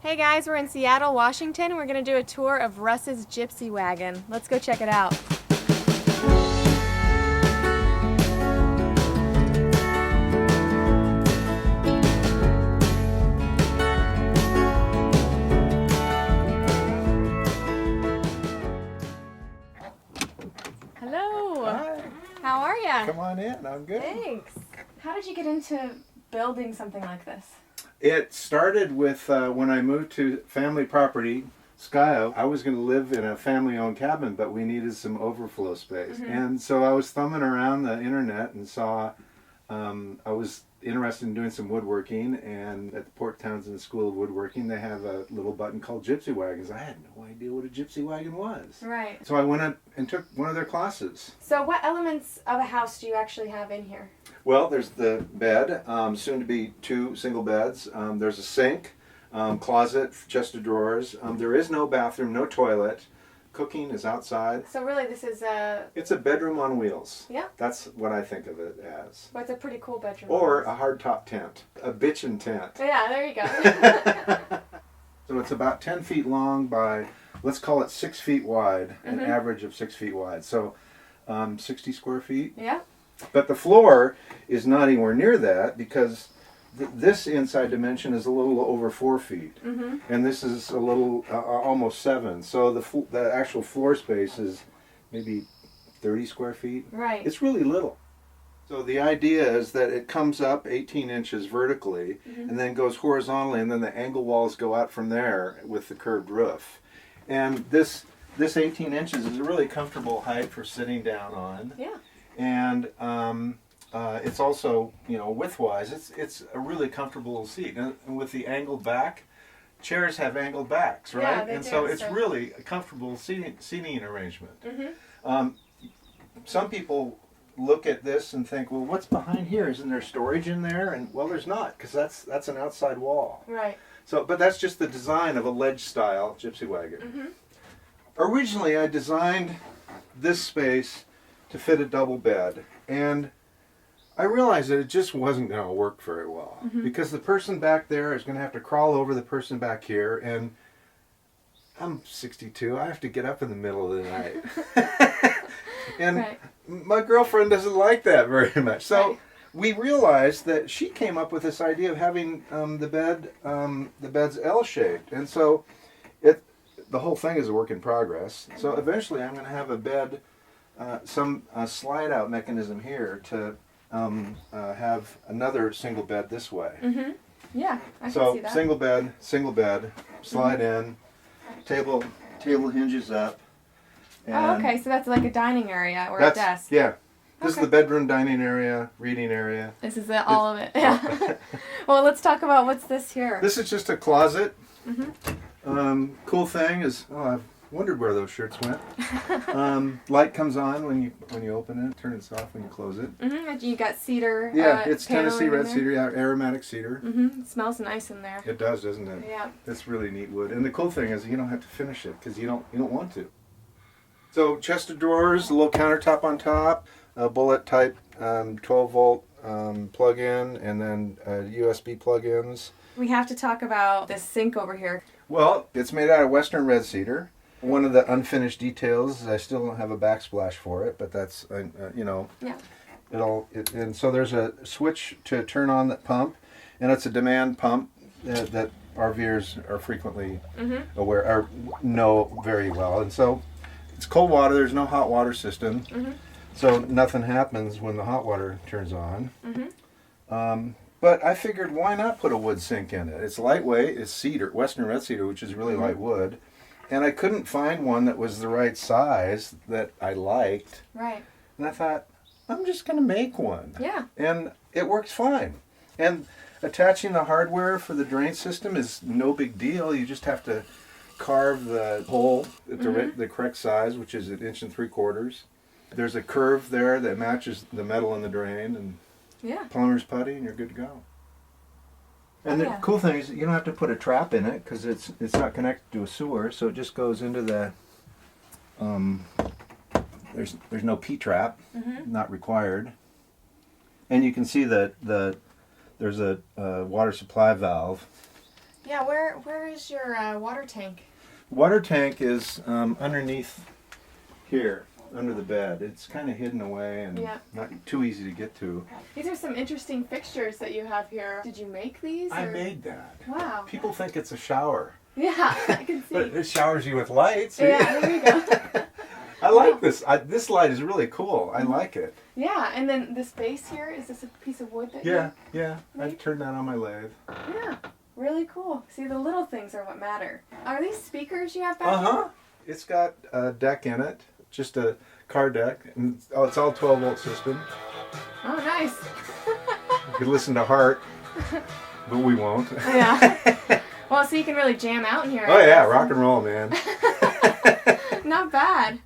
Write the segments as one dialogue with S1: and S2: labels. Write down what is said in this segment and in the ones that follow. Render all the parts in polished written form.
S1: Hey guys, we're in Seattle, Washington. We're going to do a tour of Russ's Gypsy Wagon. Let's go check it out. Hello.
S2: Hi.
S1: How are you?
S2: Come on in. I'm good.
S1: Thanks. How did you get into building something like this?
S2: It started with when I moved to family property, Skyo. I was going to live in a family-owned cabin, but we needed some overflow space. And so I was thumbing around the internet and saw I was interested in doing some woodworking, and at the Port Townsend School of Woodworking they have a little button called Gypsy Wagons. I had no idea what a Gypsy Wagon was.
S1: Right.
S2: So I went up and took one of their classes.
S1: So what elements of a house do you actually have in here?
S2: Well, there's the bed, soon to be 2 single beds. There's a sink, closet, chest of drawers. There is no bathroom, no toilet. Cooking is outside.
S1: So really this is a...
S2: It's a bedroom on wheels.
S1: Yeah.
S2: That's what I think of it as.
S1: But it's a pretty cool bedroom.
S2: Or a hardtop tent, a bitchin tent.
S1: Yeah, there you go.
S2: So it's about 10 feet long by, let's call it 6 feet wide, an average of 6 feet wide. So 60 square feet.
S1: Yeah.
S2: But the floor is not anywhere near that because this inside dimension is a little over 4 feet, and this is a little almost 7. So the actual floor space is maybe 30 square feet.
S1: Right.
S2: It's really little. So the idea is that it comes up 18 inches vertically and then goes horizontally, and then the angle walls go out from there with the curved roof. And this 18 inches is a really comfortable height for sitting down on.
S1: Yeah.
S2: And it's also, width-wise, it's a really comfortable seat. And with the angled back, chairs have angled backs, right?
S1: Yeah, they
S2: and
S1: do,
S2: so it's really a comfortable seating arrangement. Some people look at this and think, well, what's behind here? Isn't there storage in there? And well, there's not, because that's an outside wall.
S1: Right.
S2: So, but that's just the design of a ledge-style Gypsy Wagon. Originally, I designed this space to fit a double bed, and I realized that it just wasn't going to work very well because the person back there is going to have to crawl over the person back here, and I'm 62. I have to get up in the middle of the night. And my girlfriend doesn't like that very much. So we realized that she came up with this idea of having the bed's L-shaped, and so the whole thing is a work in progress. So eventually I'm going to have a bed, some slide out mechanism here to have another single bed this way.
S1: Yeah, I can
S2: So
S1: see that.
S2: single bed, slide in, table hinges up.
S1: Oh, okay, so that's like a dining area or a desk.
S2: Yeah. This is the bedroom, dining area, reading area.
S1: This is all of it. Yeah. Well, let's talk about what's this here.
S2: This is just a closet. Cool thing is, I've wondered where those shirts went. Light comes on when you open it, turns off when you close it.
S1: You got cedar.
S2: Yeah, it's Tennessee
S1: paneling
S2: red
S1: in there.
S2: cedar, yeah, aromatic cedar.
S1: It smells nice in there.
S2: It does, doesn't it?
S1: Yeah.
S2: It's really neat wood. And the cool thing is you don't have to finish it because you don't want to. So chest of drawers, a little countertop on top, a bullet type 12 volt plug-in, and then USB plug-ins.
S1: We have to talk about this sink over here.
S2: Well, it's made out of western red cedar. One of the unfinished details is I still don't have a backsplash for it, but that's
S1: Yeah.
S2: And so there's a switch to turn on the pump, and it's a demand pump that RVers are frequently aware or know very well. And so it's cold water. There's no hot water system, so nothing happens when the hot water turns on. But I figured, why not put a wood sink in it? It's lightweight. It's cedar, western red cedar, which is really light wood. And I couldn't find one that was the right size that I liked.
S1: Right.
S2: And I thought, I'm just going to make one.
S1: Yeah.
S2: And it works fine. And attaching the hardware for the drain system is no big deal. You just have to carve the hole at the correct size, which is 1 3/4 inches. There's a curve there that matches the metal in the drain, and plumber's putty, and you're good to go. And the cool thing is you don't have to put a trap in it because it's not connected to a sewer, so it just goes into the there's no P-trap, not required. And you can see that there's a water supply valve
S1: Yeah, where is your water tank?
S2: Water tank is underneath here, under the bed. It's kind of hidden away and not too easy to get to.
S1: These are some interesting fixtures that you have here. Did you make these?
S2: I made that.
S1: Wow.
S2: People think it's a shower.
S1: Yeah, I can see.
S2: But it showers you with lights.
S1: Yeah, there you go.
S2: I like this. This light is really cool. I like it.
S1: Yeah, and then this base here, is this a piece of wood that
S2: Yeah.
S1: made?
S2: I turned that on my lathe.
S1: Yeah, really cool. See, the little things are what matter. Are these speakers you have back here?
S2: It's got a deck in it, just a car deck. And, it's all 12-volt system.
S1: Oh, nice.
S2: You could listen to Heart, but we won't.
S1: Yeah. Well, so you can really jam out in here.
S2: Oh yeah, rock and roll, man.
S1: Not bad.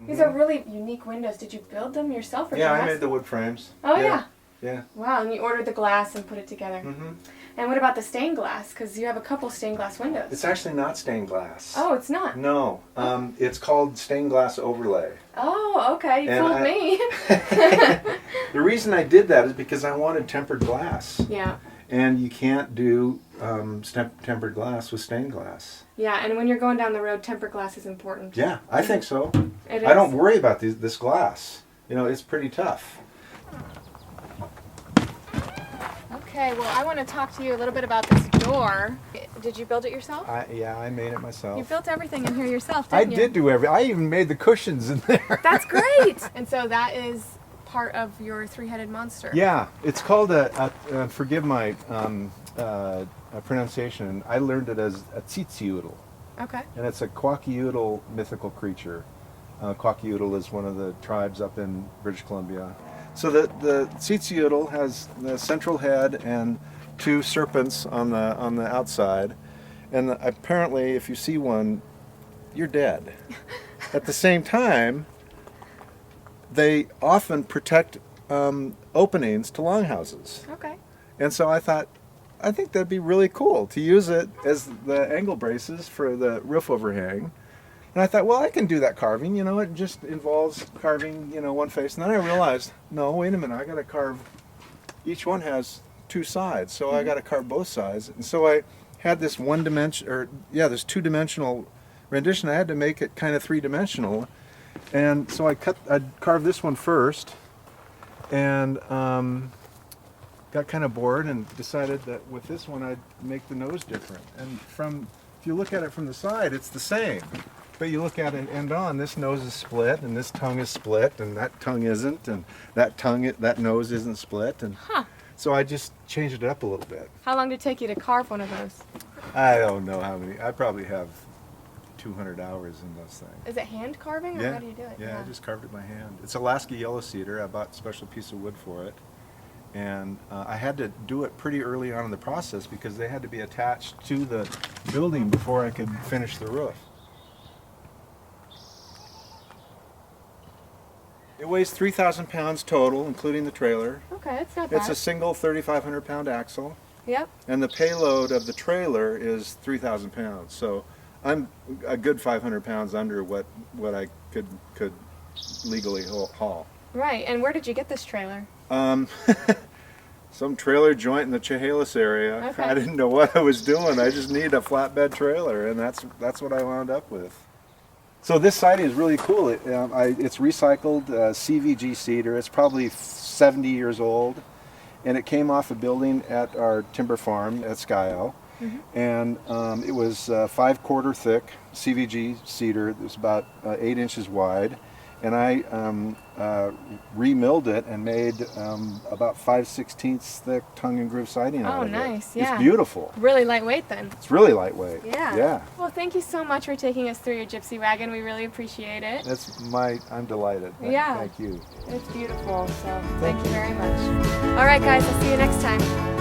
S1: These are really unique windows. Did you build them yourself? Or
S2: I made the wood frames.
S1: Oh yeah.
S2: Yeah.
S1: Wow, and you ordered the glass and put it together.
S2: Mm-hmm.
S1: And what about the stained glass? Because you have a couple stained glass windows.
S2: It's actually not stained glass.
S1: Oh, it's not?
S2: No. It's called stained glass overlay.
S1: Oh, okay. You fooled me.
S2: The reason I did that is because I wanted tempered glass.
S1: Yeah.
S2: And you can't do tempered glass with stained glass.
S1: Yeah, and when you're going down the road, tempered glass is important.
S2: Yeah, I think so.
S1: It is.
S2: I don't worry about this glass. You know, it's pretty tough.
S1: Okay, well, I want to talk to you a little bit about this door. Did you build it yourself?
S2: Yeah, I made it myself.
S1: You built everything in here yourself, didn't you?
S2: I did do everything. I even made the cushions in there.
S1: That's great! And so that is part of your three-headed monster.
S2: Yeah, it's called forgive my pronunciation, I learned it as a tzitziudel.
S1: Okay.
S2: And it's a Kwakiutl mythical creature. Kwakiutl is one of the tribes up in British Columbia. So the tzitziudel has the central head and two serpents on the outside. And apparently, if you see one, you're dead. At the same time, they often protect openings to longhouses.
S1: Okay.
S2: And so I think that'd be really cool to use it as the angle braces for the roof overhang. And I thought, well, I can do that carving, you know, it just involves carving, you know, one face. And then I realized, no, wait a minute, I got to carve, each one has two sides, so I got to carve both sides. And so I had this this two-dimensional rendition. I had to make it kind of three-dimensional. And so I carved this one first, and got kind of bored and decided that with this one I'd make the nose different. And if you look at it from the side, it's the same. But you look at it end on, this nose is split, and this tongue is split, and that tongue isn't, and that nose isn't split, and so I just changed it up a little bit.
S1: How long did it take you to carve one of those?
S2: I don't know how many. I probably have 200 hours in those things.
S1: Is it hand carving, or how do you do it?
S2: Yeah, I just carved it by hand. It's Alaska yellow cedar. I bought a special piece of wood for it. And I had to do it pretty early on in the process because they had to be attached to the building before I could finish the roof. It weighs 3,000 pounds total, including the trailer.
S1: Okay, it's not bad.
S2: It's a single 3,500 pound axle.
S1: Yep.
S2: And the payload of the trailer is 3,000 pounds. So I'm a good 500 pounds under what I could legally haul.
S1: Right, and where did you get this trailer?
S2: Some trailer joint in the Chehalis area.
S1: Okay.
S2: I didn't know what I was doing. I just needed a flatbed trailer, and that's what I wound up with. So this siding is really cool. It's recycled CVG cedar. It's probably 70 years old, and it came off a building at our timber farm at Skyo. Mm-hmm. And it was 5/4 thick CVG cedar. It was about 8 inches wide. And I remilled it and made about 5/16 thick tongue and groove siding out of it. Oh, nice! Yeah, it's beautiful.
S1: Really lightweight, then.
S2: It's really lightweight.
S1: Yeah.
S2: Yeah.
S1: Well, thank you so much for taking us through your gypsy wagon. We really appreciate it.
S2: I'm delighted.
S1: Yeah.
S2: Thank you.
S1: It's beautiful. So thank you very much. All right, guys. I'll see you next time.